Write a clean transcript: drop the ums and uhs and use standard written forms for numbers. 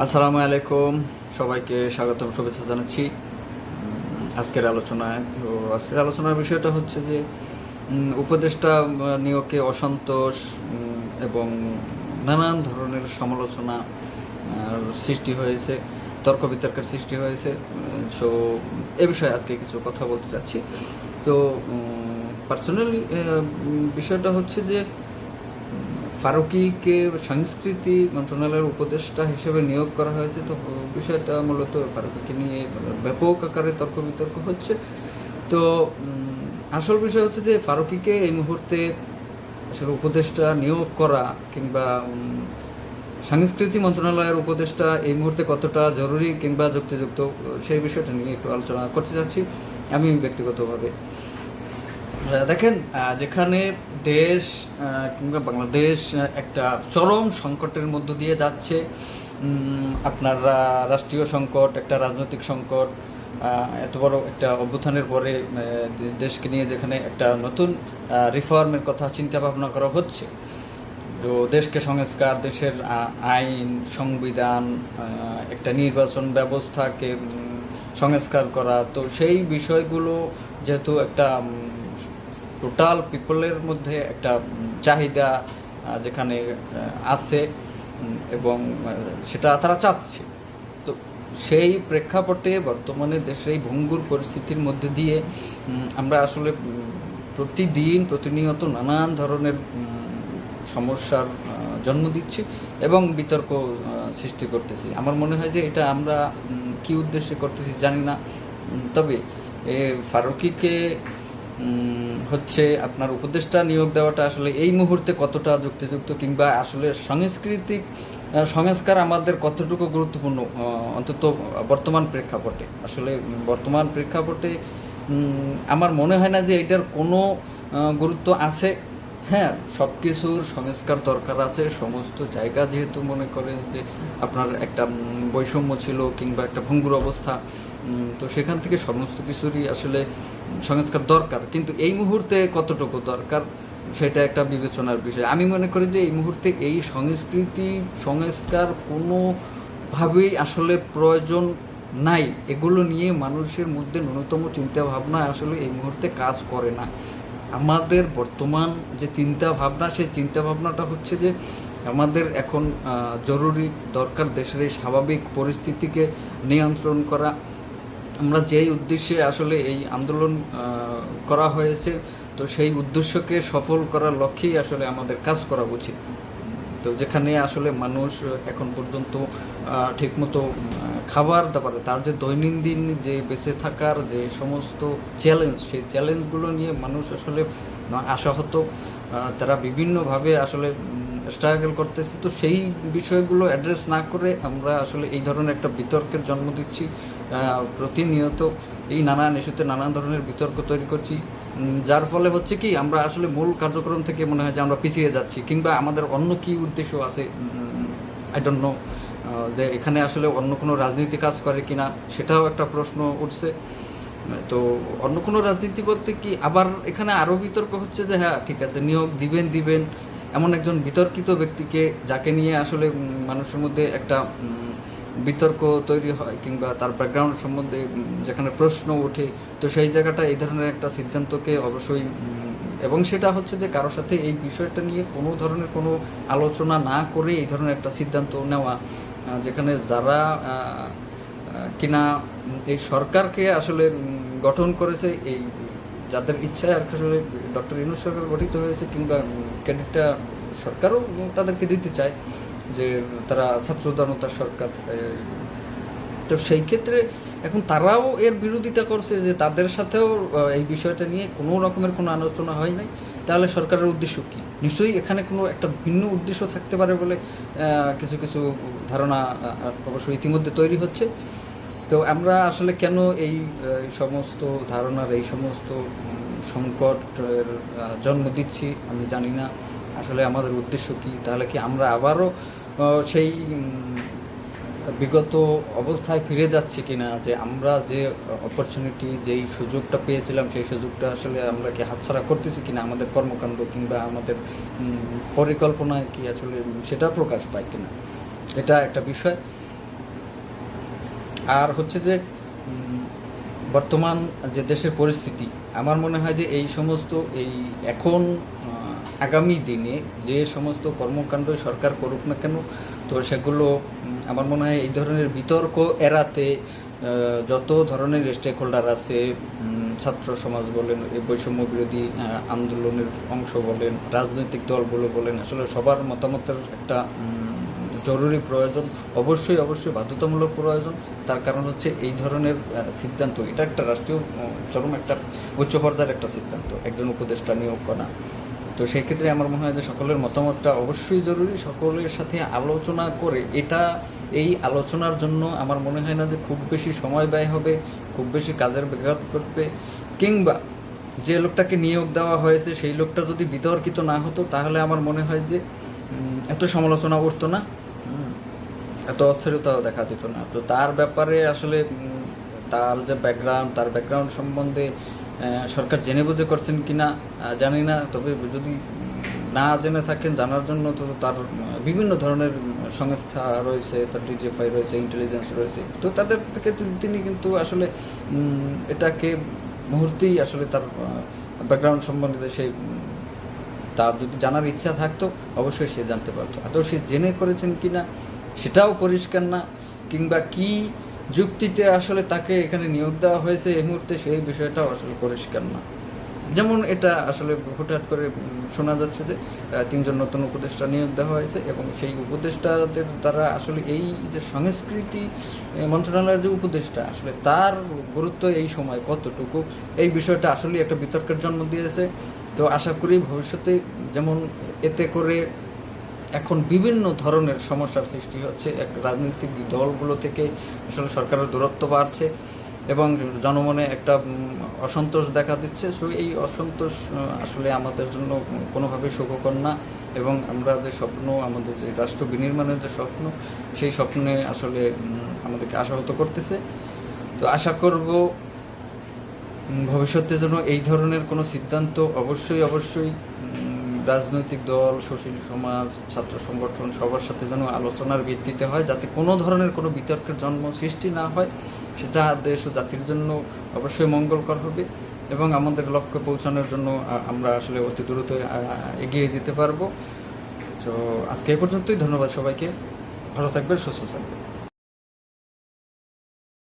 আসসালামু আলাইকুম, সবাইকে স্বাগতম, শুভেচ্ছা জানাচ্ছি আজকের আলোচনায়। তো আজকের আলোচনার বিষয়টা হচ্ছে যে উপদেষ্টা নিয়োগে অসন্তোষ এবং নানান ধরনের সমালোচনা সৃষ্টি হয়েছে, তর্ক বিতর্কের সৃষ্টি হয়েছে। সো এ বিষয়ে আজকে কিছু কথা বলতে চাচ্ছি। তো পার্সোনালি বিষয়টা হচ্ছে যে ফারুকীকে সংস্কৃতি মন্ত্রণালয়ের উপদেষ্টা হিসেবে নিয়োগ করা হয়েছে। তো বিষয়টা মূলত ফারুকীকে নিয়ে ব্যাপক আকারে তর্ক বিতর্ক হচ্ছে। তো আসল বিষয় হচ্ছে যে ফারুকীকে এই মুহূর্তে আসলে উপদেষ্টা নিয়োগ করা কিংবা সংস্কৃতি মন্ত্রণালয়ের উপদেষ্টা এই মুহূর্তে কতটা জরুরি কিংবা যুক্তিযুক্ত, সেই বিষয়টা নিয়ে একটু আলোচনা করতে চাচ্ছি আমি ব্যক্তিগতভাবে। দেখেন, যেখানে দেশ কিংবা বাংলাদেশ একটা চরম সংকটের মধ্য দিয়ে যাচ্ছে, আপনার রাষ্ট্রীয় সংকট, একটা রাজনৈতিক সংকট, এত বড় একটা অভ্যুত্থানের পরে দেশকে নিয়ে যেখানে একটা নতুন রিফর্মের কথা চিন্তা ভাবনা করা হচ্ছে, তো দেশকে সংস্কার, দেশের আইন, সংবিধান, একটা নির্বাচন ব্যবস্থাকে সংস্কার করা, তো সেই বিষয়গুলো যেহেতু একটা টোটাল পিপলের মধ্যে একটা চাহিদা যেখানে আছে এবং সেটা তারা চাচ্ছে, তো সেই প্রেক্ষাপটে বর্তমানে দেশের এই ভঙ্গুর পরিস্থিতির মধ্যে দিয়ে আমরা আসলে প্রতিদিন প্রতিনিয়ত নানান ধরনের সমস্যার জন্ম দিচ্ছি এবং বিতর্ক সৃষ্টি করতেছি। আমার মনে হয় যে এটা আমরা কী উদ্দেশ্যে করতেছি জানি না, তবে ফারুকীকে হচ্ছে আপনার উপদেষ্টা নিয়োগ দেওয়াটা আসলে এই মুহূর্তে কতটা যুক্তিযুক্ত কিংবা আসলে সাংস্কৃতিক সংস্কার আমাদের কতটুকু গুরুত্বপূর্ণ, অন্তত বর্তমান প্রেক্ষাপটে। আসলে বর্তমান প্রেক্ষাপটে আমার মনে হয় না যে এটার কোনো গুরুত্ব আছে। হ্যাঁ, সব কিছুর সংস্কার দরকার আছে। সমস্ত জায়গা যেহেতু মনে করেন যে আপনার একটা বৈষম্য ছিল কিংবা একটা ভঙ্গুর অবস্থা, তো সেখান থেকে সমস্ত কিছুরই আসলে সংস্কার দরকার, কিন্তু এই মুহূর্তে কতটুকু দরকার সেটা একটা বিবেচনার বিষয়। আমি মনে করি যে এই মুহূর্তে এই সংস্কার কোনোভাবেই আসলে প্রয়োজন নাই। এগুলো নিয়ে মানুষের মধ্যে ন্যূনতম চিন্তা ভাবনা আসলে এই মুহূর্তে কাজ করে না। আমাদের বর্তমান যে চিন্তা ভাবনা, সেই চিন্তা ভাবনাটা হচ্ছে যে আমাদের এখন জরুরি দরকার দেশের এই স্বাভাবিক পরিস্থিতিকে নিয়ন্ত্রণ করা। আমরা যেই উদ্দেশ্যে আসলে এই আন্দোলন করা হয়েছে, তো সেই উদ্দেশ্যকে সফল করার লক্ষ্যেই আসলে আমাদের কাজ করা উচিত। তো যেখানে আসলে মানুষ এখন পর্যন্ত ঠিকমতো খাবার দাবার, তার যে দৈনন্দিন যে বেঁচে থাকার যে সমস্ত চ্যালেঞ্জ, সেই চ্যালেঞ্জগুলো নিয়ে মানুষ আসলে আশাহত, তারা বিভিন্নভাবে আসলে স্ট্রাগল করতেছে। তো সেই বিষয়গুলো অ্যাড্রেস না করে আমরা আসলে এই ধরনের একটা বিতর্কের জন্ম দিচ্ছি। প্রতিনিয়ত এই নানান ইস্যুতে নানান ধরনের বিতর্ক তৈরি করছি, যার ফলে হচ্ছে কি আমরা আসলে মূল কার্যক্রম থেকে মনে হয় যে আমরা পিছিয়ে যাচ্ছি, কিংবা আমাদের অন্য কী উদ্দেশ্য আছে আই ডোন্ট নো, যে এখানে আসলে অন্য কোনো রাজনীতি কাজ করে কিনা সেটাও একটা প্রশ্ন উঠছে। তো অন্য কোনো রাজনীতি বলতে কি, আবার এখানে আরও বিতর্ক হচ্ছে যে হ্যাঁ ঠিক আছে, নিয়োগ দিবেন এমন একজন বিতর্কিত ব্যক্তিকে, যাকে নিয়ে আসলে মানুষের মধ্যে একটা বিতর্ক তৈরি হয় কিংবা তার ব্যাকগ্রাউন্ড সম্বন্ধে যেখানে প্রশ্ন ওঠে, তো সেই জায়গাটা এই ধরনের একটা সিদ্ধান্তকে অবশ্যই, এবং সেটা হচ্ছে যে কারোর সাথে এই বিষয়টা নিয়ে কোনো ধরনের কোনো আলোচনা না করে এই ধরনের একটা সিদ্ধান্ত নেওয়া, যেখানে যারা কিনা এই সরকারকে আসলে গঠন করেছে, এই যাদের ইচ্ছায় আর আসলে ডক্টর ইউনূস সরকার গঠিত হয়েছে, কিংবা ক্রেডিটটা সরকারও তাদেরকে দিতে চায় যে তারা ছাত্র জনতার সরকার। তো সেই ক্ষেত্রে এখন তারাও এর বিরোধিতা করছে যে তাদের সাথেও এই বিষয়টা নিয়ে কোনো রকমের কোনো আলোচনা হয় নাই। তাহলে সরকারের উদ্দেশ্য কী? নিশ্চয়ই এখানে কোনো একটা ভিন্ন উদ্দেশ্য থাকতে পারে বলে কিছু কিছু ধারণা অবশ্যই ইতিমধ্যে তৈরি হচ্ছে। তো আমরা আসলে কেন এই সমস্ত ধারণার, এই সমস্ত সংকটের জন্ম দিচ্ছি আমি জানি না। আসলে আমাদের উদ্দেশ্য কী? তাহলে কি আমরা আবারও সেই বিগত অবস্থায় ফিরে যাচ্ছি কিনা, যে আমরা যে অপরচুনিটি, যেই সুযোগটা পেয়েছিলাম সেই সুযোগটা আসলে আমরা কি হাতছাড়া করতেছি কিনা, আমাদের কর্মকাণ্ড কিংবা আমাদের পরিকল্পনায় কি আসলে সেটা প্রকাশ পায় কিনা, এটা একটা বিষয়। আর হচ্ছে যে বর্তমান যে দেশের পরিস্থিতি, আমার মনে হয় যে এই সমস্ত এখন আগামী দিনে যে সমস্ত কর্মকাণ্ড সরকার করুক না কেন, তো সেগুলো আমার মনে হয় এই ধরনের বিতর্ক এড়াতে যত ধরনের স্টেক হোল্ডার আছে, ছাত্র সমাজ বলেন, এই বৈষম্য বিরোধী আন্দোলনের অংশ বলেন, রাজনৈতিক দলগুলো বলেন, আসলে সবার মতামতের একটা জরুরি প্রয়োজন, অবশ্যই বাধ্যতামূলক প্রয়োজন। তার কারণ হচ্ছে এই ধরনের সিদ্ধান্ত, এটা একটা রাষ্ট্রীয় চরম একটা উচ্চ পর্যায়ের একটা সিদ্ধান্ত, একজন উপদেষ্টা নিয়োগ করা। তো সেই ক্ষেত্রে আমার মনে হয় যে সকলের মতামতটা অবশ্যই জরুরি, সকলের সাথে আলোচনা করে এই আলোচনার জন্য আমার মনে হয় না যে খুব বেশি সময় ব্যয় হবে, খুব বেশি কাজের ব্যাঘাত ঘটবে, কিংবা যে লোকটাকে নিয়োগ দেওয়া হয়েছে সেই লোকটা যদি বিতর্কিত না হতো, তাহলে আমার মনে হয় যে এত সমালোচনা উঠতো না, এত অস্থিরতাও দেখা দিত না। তো তার ব্যাপারে আসলে তার যে তার ব্যাকগ্রাউন্ড সম্বন্ধে সরকার জেনে বুঝে করছেন কি না জানি না, তবে যদি না জেনে থাকেন, জানার জন্য তো তার বিভিন্ন ধরনের সংস্থা রয়েছে, তার ডিজিএফআই রয়েছে, ইন্টেলিজেন্স রয়েছে, তো তাদের থেকে তিনি কিন্তু আসলে এটাকে মুহূর্তেই আসলে তার ব্যাকগ্রাউন্ড সম্বন্ধে সেই তার যদি জানার ইচ্ছা থাকতো অবশ্যই সে জানতে পারতো। আদৌ সে জেনে করেছেন কি না সেটাও পরিষ্কার না, কিংবা কি যুক্তিতে আসলে তাকে এখানে নিয়োগ দেওয়া হয়েছে এই মুহূর্তে সেই বিষয়টাও আসলে পরিষ্কার না। যেমন এটা আসলে হুটহাট করে শোনা যাচ্ছে যে 3 জন নতুন উপদেষ্টা নিয়োগ দেওয়া হয়েছে, এবং সেই উপদেষ্টাদের দ্বারা আসলে এই যে সংস্কৃতি মন্ত্রণালয়ের যে উপদেষ্টা, আসলে তার গুরুত্ব এই সময় কতটুকু, এই বিষয়টা আসলে একটা বিতর্কের জন্ম দিয়েছে। তো আশা করি ভবিষ্যতে, যেমন এতে করে এখন বিভিন্ন ধরনের সমস্যার সৃষ্টি হচ্ছে, এক রাজনৈতিক দলগুলো থেকে আসলে সরকারের দূরত্ব বাড়ছে এবং জনমনে একটা অসন্তোষ দেখা দিচ্ছে। সো এই অসন্তোষ আসলে আমাদের জন্য কোনোভাবেই সুখকর না, এবং আমরা যে স্বপ্ন, আমাদের যে রাষ্ট্র বিনির্মাণের যে স্বপ্ন, সেই স্বপ্নে আসলে আমাদেরকে আশাহত করতেছে। তো আশা করব ভবিষ্যতে যেন এই ধরনের কোনো সিদ্ধান্ত অবশ্যই রাজনৈতিক দল, সুশীল সমাজ, ছাত্র সংগঠন সবার সাথে যেন আলোচনার ভিত্তিতে হয়, যাতে কোনো ধরনের কোনো বিতর্কের জন্ম সৃষ্টি না হয়। সেটা দেশ ও জাতির জন্য অবশ্যই মঙ্গলকর হবে, এবং আমাদের লক্ষ্যে পৌঁছানোর জন্য আমরা আসলে অতি দ্রুত এগিয়ে যেতে পারবো। তো আজকে এই পর্যন্তই। ধন্যবাদ সবাইকে। ভালো থাকবেন, সুস্থ থাকবেন।